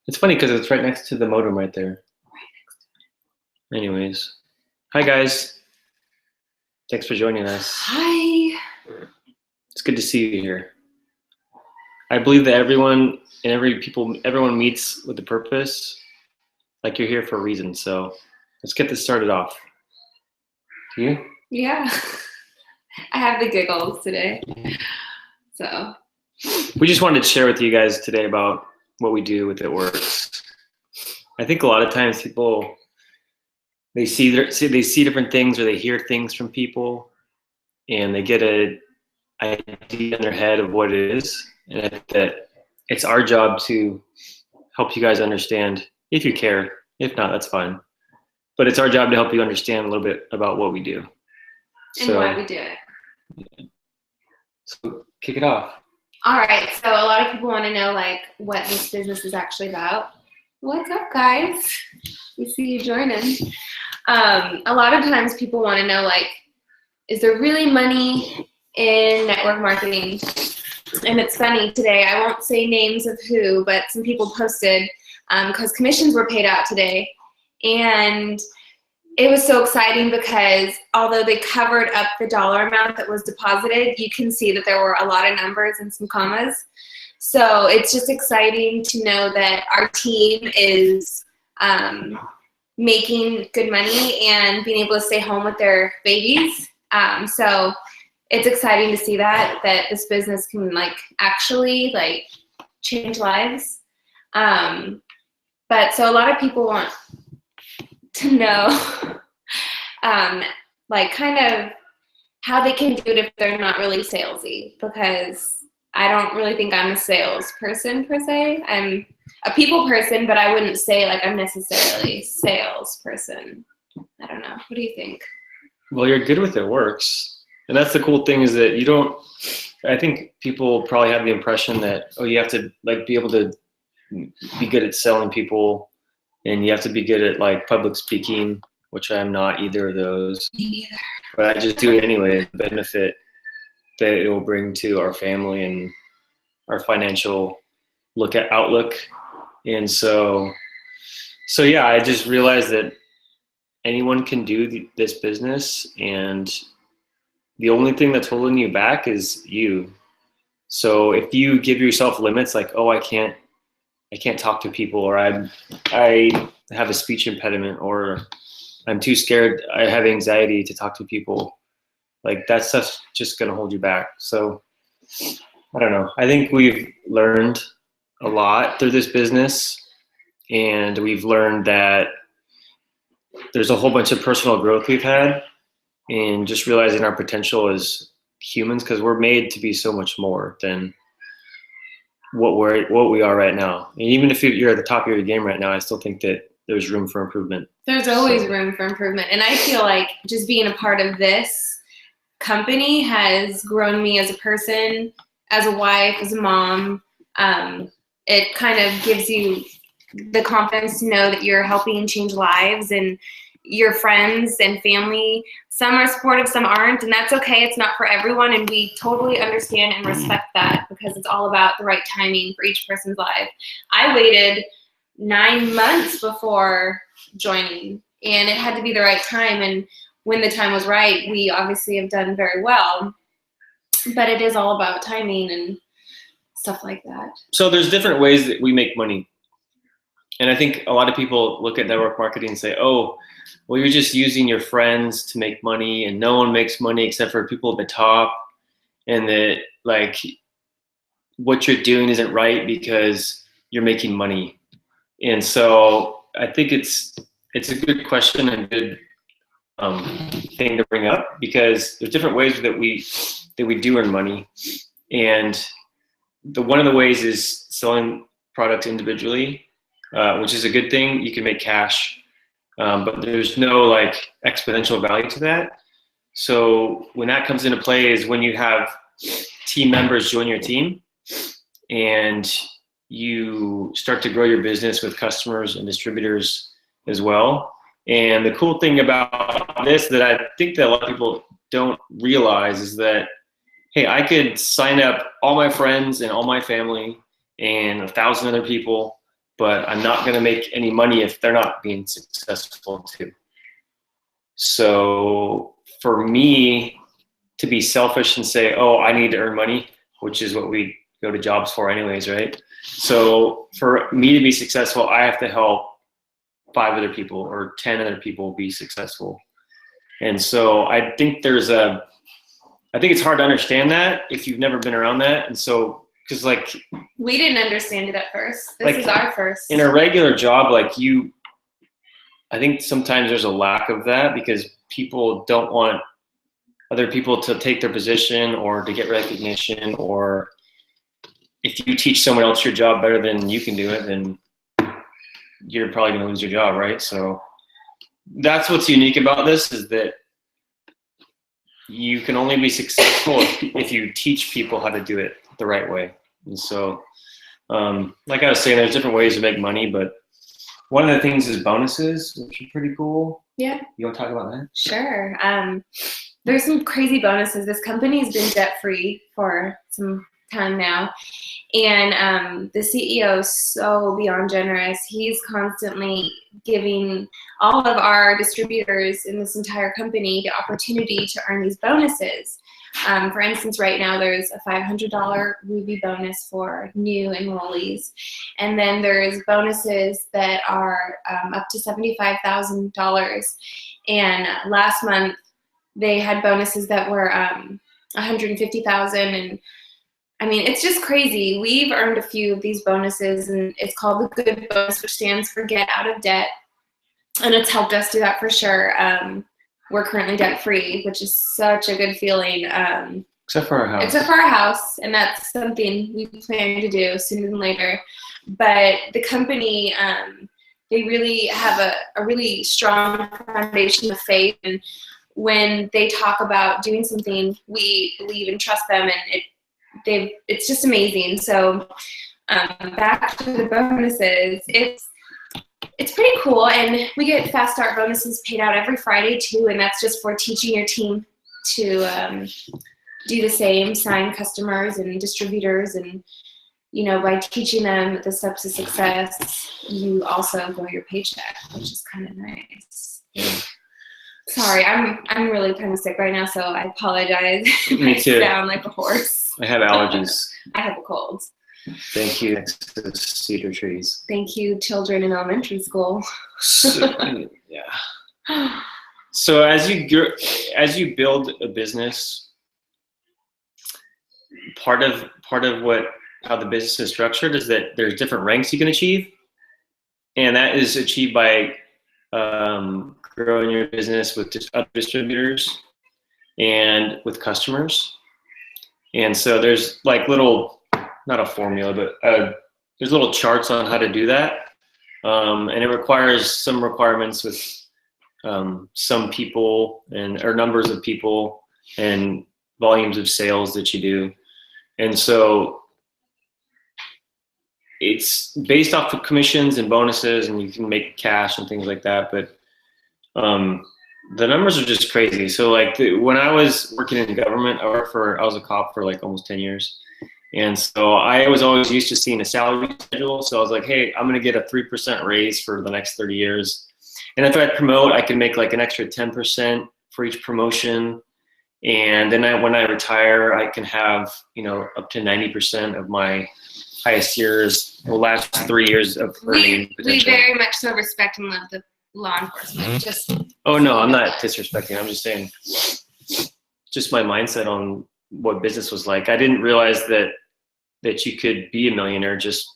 It's funny because it's right next to the modem right there. Anyways, hi guys. Thanks for joining us. Hi. It's good to see you here. I believe that everyone meets with a purpose. Like you're here for a reason. So let's get this started off. Do you? Yeah. I have the giggles today. So we just wanted to share with you guys today about what we do with It Works. I think a lot of times people they see different things or they hear things from people and they get an idea in their head of what it is, and that it's our job to help you guys understand if you care. If not, that's fine. But it's our job to help you understand a little bit about what we do. And why we do it. So kick it off. All right. So a lot of people want to know like what this business is actually about. What's up, guys? We see you joining. A lot of times people want to know like, is there really money in network marketing? And it's funny today, I won't say names of who, but some people posted because commissions were paid out today. And it was so exciting because although they covered up the dollar amount that was deposited, you can see that there were a lot of numbers and some commas. So it's just exciting to know that our team is making good money and being able to stay home with their babies. So it's exciting to see that this business can like actually like change lives. But so a lot of people want to know like kind of how they can do it if they're not really salesy, because I don't really think I'm a salesperson per se. I'm a people person, but I wouldn't say like I'm necessarily a salesperson. I don't know. What do you think? Well, you're good with It Works. And that's the cool thing is that you don't, I think people probably have the impression that, oh, you have to like be able to be good at selling people and you have to be good at like public speaking, which I'm not either of those. Me neither. But I just do it anyway, the benefit that it will bring to our family and our financial outlook. And so yeah, I just realized that anyone can do this business, and the only thing that's holding you back is you. So if you give yourself limits like, oh, I can't talk to people, or I have a speech impediment, or I'm too scared, I have anxiety to talk to people, like that stuff's just gonna hold you back. So I don't know. I think we've learned a lot through this business, and we've learned that there's a whole bunch of personal growth we've had, and just realizing our potential as humans, because we're made to be so much more than what we are right now. And even if you're at the top of your game right now, I still think that there's room for improvement. There's always room for improvement. And I feel like just being a part of this company has grown me as a person, as a wife, as a mom. It kind of gives you the confidence to know that you're helping change lives, and your friends and family, some are supportive, some aren't, and that's okay. It's not for everyone, and we totally understand and respect that, because it's all about the right timing for each person's life. I waited 9 months before joining, and it had to be the right time, and when the time was right, we obviously have done very well, but it is all about timing and stuff like that. So there's different ways that we make money. And I think a lot of people look at network marketing and say, oh, well, you're just using your friends to make money, and no one makes money except for people at the top, and that like what you're doing isn't right because you're making money. And so I think it's a good question and good thing to bring up, because there's different ways that we do earn money. And one of the ways is selling products individually, which is a good thing. You can make cash, but there's no like exponential value to that. So when that comes into play is when you have team members join your team and you start to grow your business with customers and distributors as well. And the cool thing about this that I think that a lot of people don't realize is that, hey, I could sign up all my friends and all my family and 1,000 other people, but I'm not going to make any money if they're not being successful too. So for me to be selfish and say, oh, I need to earn money, which is what we go to jobs for anyways, right? So for me to be successful, I have to help 5 other people or 10 other people be successful. And so I think it's hard to understand that if you've never been around that. And so, because like we didn't understand it at first. This like, is our first. In a regular job, like I think sometimes there's a lack of that because people don't want other people to take their position or to get recognition, or if you teach someone else your job better than you can do it, then you're probably going to lose your job, right? So that's what's unique about this, is that you can only be successful if you teach people how to do it the right way. And so, like I was saying, there's different ways to make money, but one of the things is bonuses, which are pretty cool. Yeah. You want to talk about that? Sure. There's some crazy bonuses. This company's been debt-free for some time now. And the CEO is so beyond generous. He's constantly giving all of our distributors in this entire company the opportunity to earn these bonuses. For instance, right now there's a $500 Ruby bonus for new enrollees. And then there's bonuses that are up to $75,000. And last month they had bonuses that were $150,000. And I mean, it's just crazy. We've earned a few of these bonuses, and it's called the GOOD bonus, which stands for Get Out of Debt. And it's helped us do that for sure. We're currently debt-free, which is such a good feeling. Except for our house. Except for our house, and that's something we plan to do sooner than later. But the company, they really have a really strong foundation of faith. And when they talk about doing something, we believe and trust them, and it's just amazing. So back to the bonuses, it's pretty cool, and we get fast start bonuses paid out every Friday too, and that's just for teaching your team to do the same, sign customers and distributors, and by teaching them the steps to success, you also grow your paycheck, which is kind of nice. Yeah. Sorry, I'm really kind of sick right now, so I apologize. Me too. I sound like a horse. I have allergies. I have a cold. Thank you, cedar trees. Thank you, children in elementary school. Yeah. So as you build a business, part of how the business is structured is that there's different ranks you can achieve, and that is achieved by growing your business with other distributors and with customers. And so there's like not a formula, but there's little charts on how to do that. And it requires some requirements with some people or numbers of people and volumes of sales that you do. And so it's based off of commissions and bonuses, and you can make cash and things like that. But the numbers are just crazy. So like when I was working in government, I was a cop for like almost 10 years. And so I was always used to seeing a salary schedule. So I was like, hey, I'm going to get a 3% raise for the next 30 years. And if I promote, I can make like an extra 10% for each promotion. And then when I retire, I can have, up to 90% of my highest years, the last 3 years of earning potential. We very much so respect and love the law enforcement. Oh no, I'm not disrespecting. I'm just saying, just my mindset on what business was like. I didn't realize that you could be a millionaire just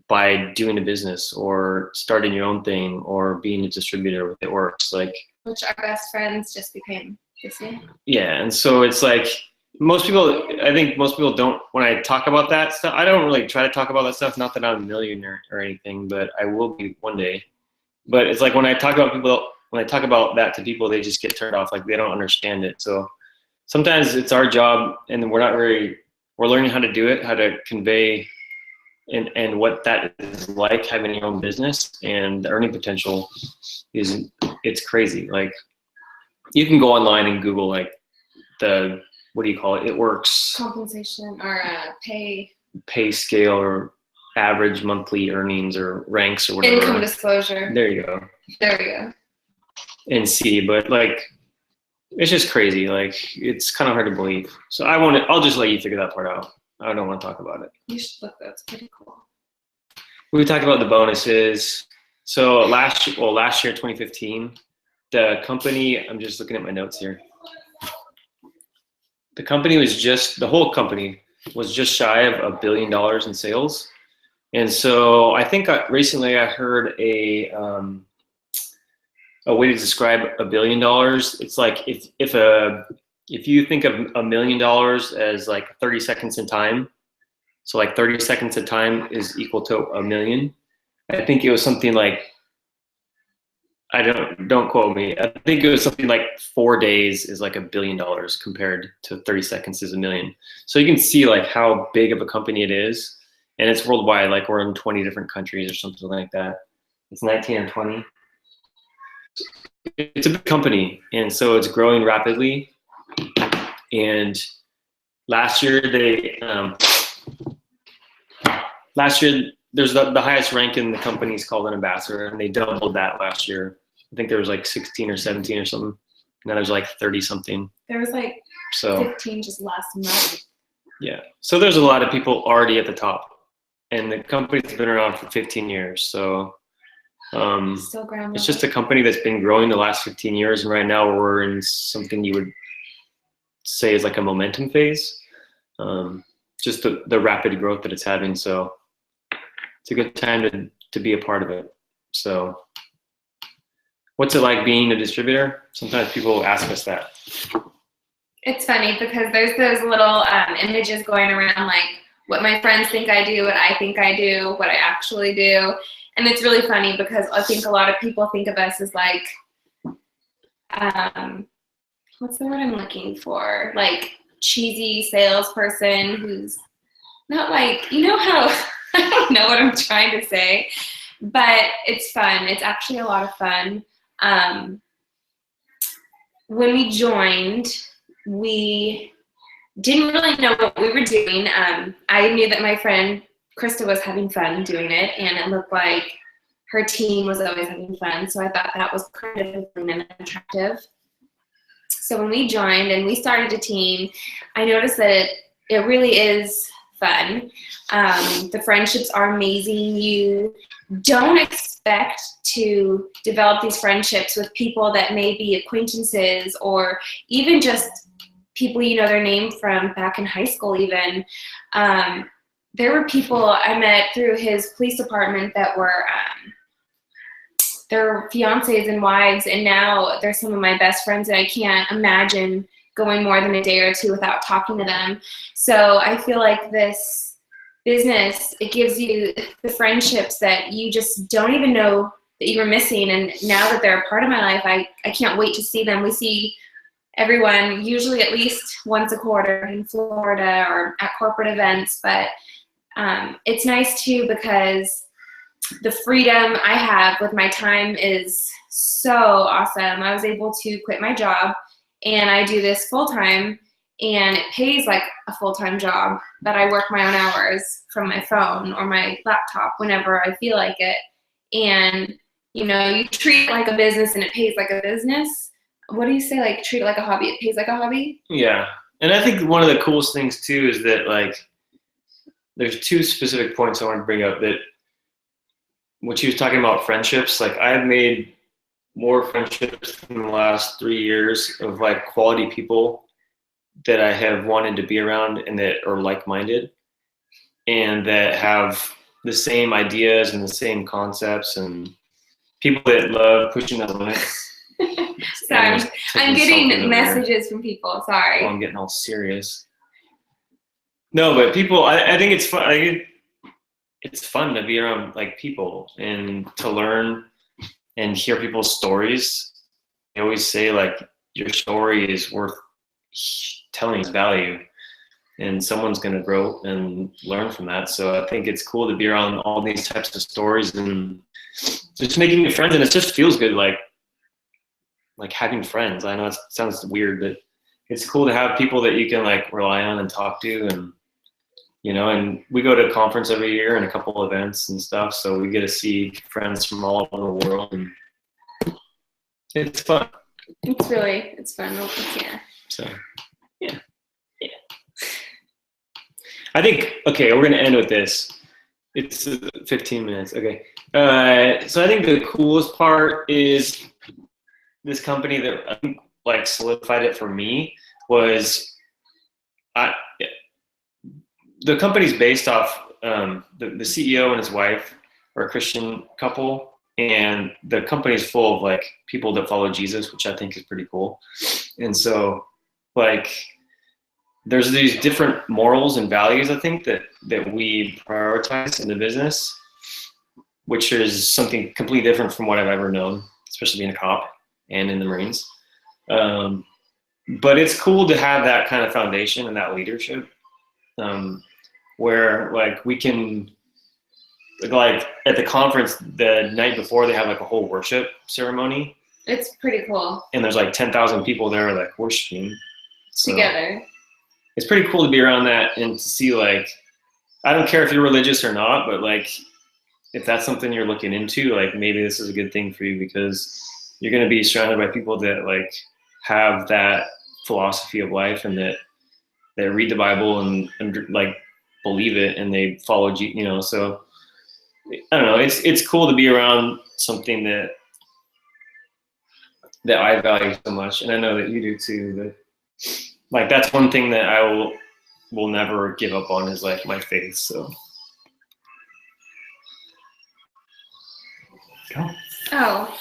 by doing a business or starting your own thing or being a distributor. It works like. Which our best friends just became this year. Yeah, and so it's like I think most people don't. When I talk about that stuff, I don't really try to talk about that stuff. Not that I'm a millionaire or anything, but I will be one day. But it's like when I talk about that to people, they just get turned off, like they don't understand it. So sometimes it's our job, and we're learning how to do it, how to convey and what that is like, having your own business. And the earning potential it's crazy. Like you can go online and Google like what do you call it? It works. Compensation or pay scale, or average monthly earnings or ranks or whatever. Income disclosure. There you go. There we go. And see, but like, it's just crazy. Like, it's kind of hard to believe. So I'll just let you figure that part out. I don't want to talk about it. You should look. That's pretty cool. We talked about the bonuses. So last year, 2015, the company, I'm just looking at my notes here. The whole company was just shy of $1 billion in sales. And so I think recently I heard a way to describe $1 billion. It's like if you think of $1 million as like 30 seconds in time, so like 30 seconds of time is equal to $1 million. I think it was something like, don't quote me. I think it was something like 4 days is like $1 billion compared to 30 seconds is $1 million. So you can see like how big of a company it is, and it's worldwide. Like we're in 20 different countries or something like that. It's 19 or 20. It's a big company, and so it's growing rapidly. And last year there's the highest rank in the company is called an ambassador, and they doubled that last year. I think there was like 16 or 17 or something. Now there's like 30 something. There was like 15 just last month. Yeah. So there's a lot of people already at the top, and the company's been around for 15 years. So it's just a company that's been growing the last 15 years, and right now we're in something you would say is like a momentum phase. Just the rapid growth that it's having. So it's a good time to be a part of it. So what's it like being a distributor? Sometimes people ask us that. It's funny because there's those little images going around, like what my friends think I do, what I think I do, what I actually do. And it's really funny because I think a lot of people think of us as like, what's the word I'm looking for? Like cheesy salesperson who's not like, you know how, I don't know what I'm trying to say, but it's fun. It's actually a lot of fun. When we joined, we didn't really know what we were doing. I knew that my friend Krista was having fun doing it, and it looked like her team was always having fun. So I thought that was kind of fun and attractive. So when we joined and we started a team, I noticed that it really is fun. The friendships are amazing. You don't expect to develop these friendships with people that may be acquaintances or even just people you know their name from back in high school even. There were people I met through his police department that were their fiancés and wives, and now they're some of my best friends, and I can't imagine going more than a day or two without talking to them. So I feel like this business, it gives you the friendships that you just don't even know that you were missing, and now that they're a part of my life, I can't wait to see them. We see everyone usually at least once a quarter in Florida or at corporate events, but it's nice too because the freedom I have with my time is so awesome. I was able to quit my job and I do this full time, and it pays like a full-time job, but I work my own hours from my phone or my laptop whenever I feel like it. And you know, you treat it like a business and it pays like a business. What do you say? Like treat it like a hobby, it pays like a hobby? Yeah. And I think one of the coolest things too is that like there's two specific points I want to bring up. That what you was talking about friendships, like I've made more friendships in the last 3 years of like quality people that I have wanted to be around and that are like-minded and that have the same ideas and the same concepts and people that love pushing the limits. Sorry, I'm getting messages from people. Sorry. Oh, I'm getting all serious. No, but people, I think it's fun. It's fun to be around like people and to learn and hear people's stories. I always say like your story is worth telling its value, and someone's going to grow and learn from that. So I think it's cool to be around all these types of stories and just making new friends. And it just feels good, like having friends. I know it sounds weird, but it's cool to have people that you can like rely on and talk to. And and we go to a conference every year and a couple events and stuff. So we get to see friends from all over the world, and it's fun. It's fun. Yeah. So, yeah. I think, okay, we're going to end with this. It's 15 minutes. Okay. So I think the coolest part is this company that I think like solidified it for me was the company's based off the CEO and his wife are a Christian couple, and the company's full of like people that follow Jesus, which I think is pretty cool. And so like there's these different morals and values, I think, that we prioritize in the business, which is something completely different from what I've ever known, especially being a cop and in the Marines. But it's cool to have that kind of foundation and that leadership, where like we can, like at the conference the night before, they have like a whole worship ceremony. It's pretty cool. And there's like 10,000 people there like worshiping together. It's pretty cool to be around that and to see, like, I don't care if you're religious or not, but like if that's something you're looking into, like maybe this is a good thing for you, because you're going to be surrounded by people that like have that philosophy of life and that they read the Bible and like believe it and they follow so I don't know, it's cool to be around something that I value so much, and I know that you do too. That like that's one thing that I will never give up on, is like my faith. So go. Oh.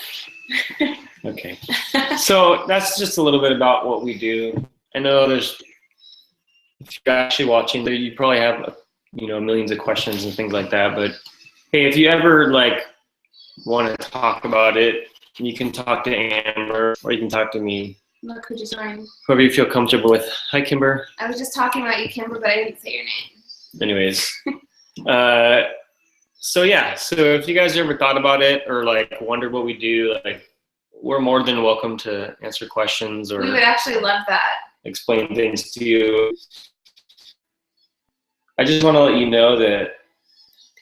Okay. So that's just a little bit about what we do. I know if you're actually watching, you probably have millions of questions and things like that. But hey, if you ever like want to talk about it, you can talk to Amber or you can talk to me. Look who just joined. Whoever you feel comfortable with. Hi, Kimber. I was just talking about you, Kimber, but I didn't say your name. Anyways, so yeah. So if you guys ever thought about it or like wondered what we do, like we're more than welcome to answer questions, or we would actually love that. Explain things to you. I just want to let you know that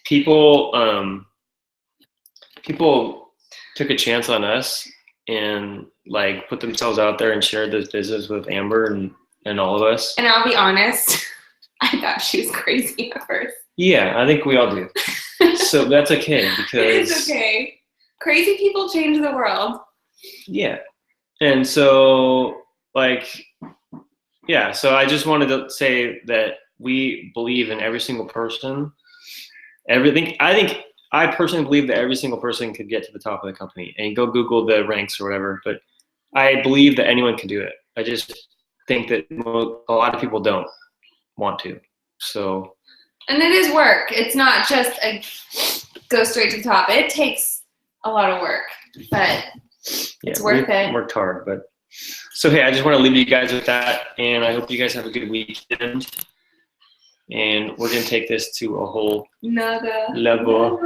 people took a chance on us and like put themselves out there and shared this business with Amber and all of us. And I'll be honest, I thought she was crazy at first. Yeah, I think we all do. So that's okay, because it is okay. Crazy people change the world. Yeah. And so like, yeah, so I just wanted to say that we believe in every single person. Everything. I personally believe that every single person could get to the top of the company, and go Google the ranks or whatever. But I believe that anyone can do it. I just think that a lot of people don't want to. So. And it is work. It's not just a go straight to the top. It takes a lot of work, but it's worth it. Worked hard, but so hey, I just want to leave you guys with that, and I hope you guys have a good weekend. And we're gonna take this to a whole Another level.